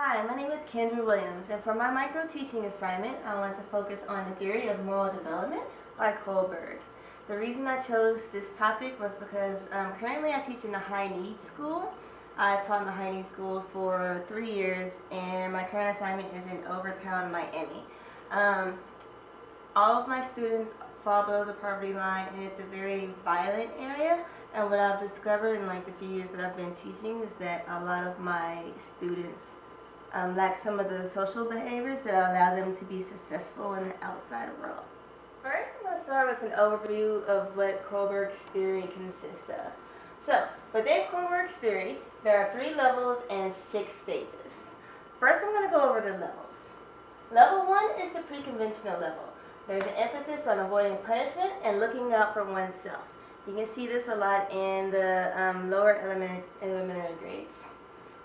Hi, my name is Kendra Williams, and for my micro teaching assignment, I want to focus on the theory of moral development by Kohlberg. The reason I chose this topic was because currently I teach in a high needs school. I've taught in a high needs school for 3 years, and my current assignment is in Overtown, Miami. All of my students fall below the poverty line, and it's a very violent area. And what I've discovered in the few years that I've been teaching is that a lot of my students lack some of the social behaviors that allow them to be successful in the outside world. First, I'm going to start with an overview of what Kohlberg's theory consists of. So, within Kohlberg's theory, there are 3 levels and 6 stages. First, I'm going to go over the levels. Level 1 is the pre-conventional level. There's an emphasis on avoiding punishment and looking out for oneself. You can see this a lot in the lower elementary grades.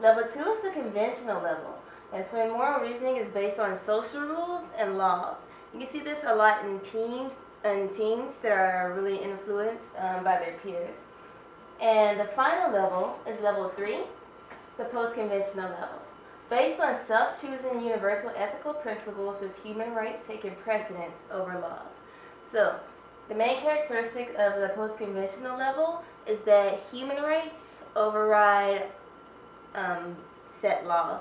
Level 2 is the conventional level. That's when moral reasoning is based on social rules and laws. You can see this a lot in teens that are really influenced by their peers. And the final level is level 3, the post-conventional level, based on self-choosing universal ethical principles with human rights taking precedence over laws. So, the main characteristic of the post-conventional level is that human rights override set laws.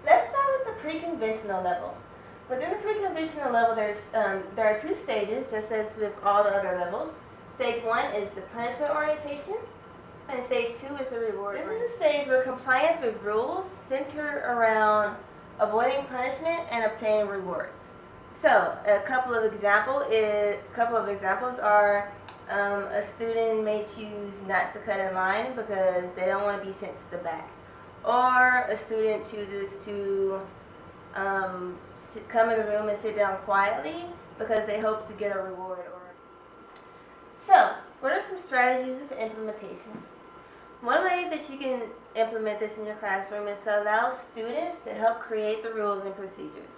Let's start with the pre-conventional level. Within the pre-conventional level, there are 2 stages, just as with all the other levels. Stage 1 is the punishment orientation, and stage 2 is the reward. This is a stage where compliance with rules center around avoiding punishment and obtaining rewards. So, a couple of examples are a student may choose not to cut in line because they don't want to be sent to the back. Or a student chooses to come in the room and sit down quietly because they hope to get a reward. So, what are some strategies of implementation? One way that you can implement this in your classroom is to allow students to help create the rules and procedures.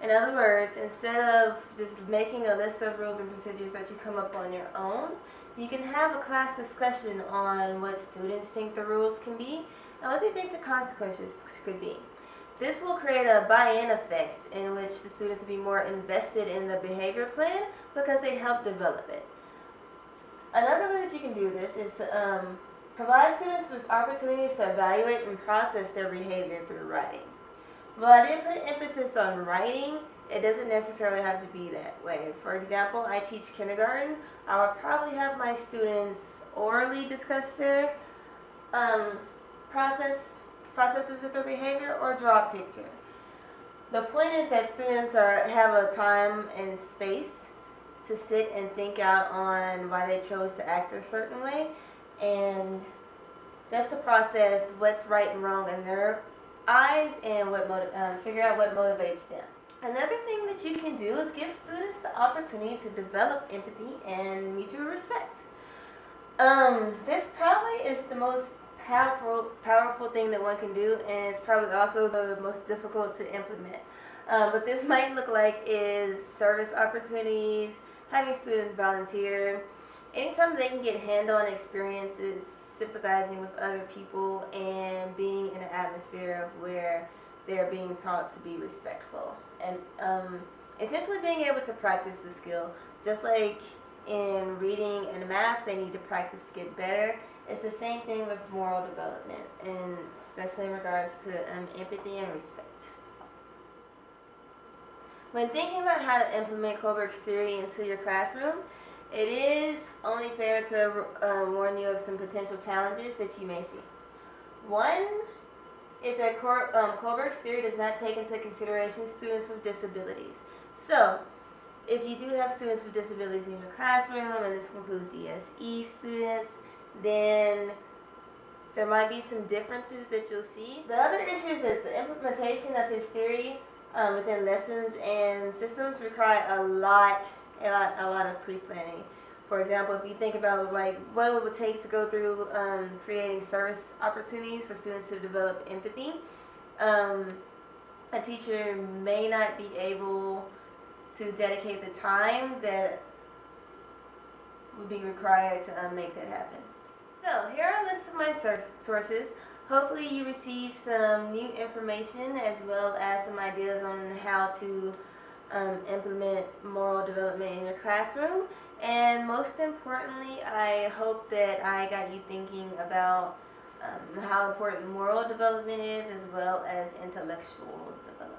In other words, instead of just making a list of rules and procedures that you come up on your own, you can have a class discussion on what students think the rules can be and what they think the consequences could be. This will create a buy-in effect in which the students will be more invested in the behavior plan because they help develop it. Another way that you can do this is to provide students with opportunities to evaluate and process their behavior through writing. While I did put emphasis on writing, it doesn't necessarily have to be that way. For example, I teach kindergarten. I would probably have my students orally discuss their processes with their behavior or draw a picture. The point is that students have a time and space to sit and think out on why they chose to act a certain way, and just to process what's right and wrong in their eyes and figure out what motivates them. Another thing that you can do is give students the opportunity to develop empathy and mutual respect. This probably is the most powerful thing that one can do, and it's probably also the most difficult to implement. What this might look like is service opportunities, having students volunteer, anytime they can get hand-on experiences, sympathizing with other people, and being in an atmosphere where they're being taught to be respectful. And essentially being able to practice the skill. Just like in reading and math, they need to practice to get better. It's the same thing with moral development, and especially in regards to empathy and respect. When thinking about how to implement Kohlberg's theory into your classroom, it is only fair to warn you of some potential challenges that you may see. One is that Kohlberg's theory does not take into consideration students with disabilities. So, if you do have students with disabilities in your classroom, and this includes ESE students, then there might be some differences that you'll see. The other issue is that the implementation of his theory within lessons and systems require a lot of pre-planning. For example, if you think about what it would take to go through creating service opportunities for students to develop empathy, a teacher may not be able to dedicate the time that would be required to make that happen. So here are a list of my sources. hopefully you received some new information as well as some ideas on how to implement moral development in your classroom. And most importantly, I hope that I got you thinking about how important moral development is as well as intellectual development.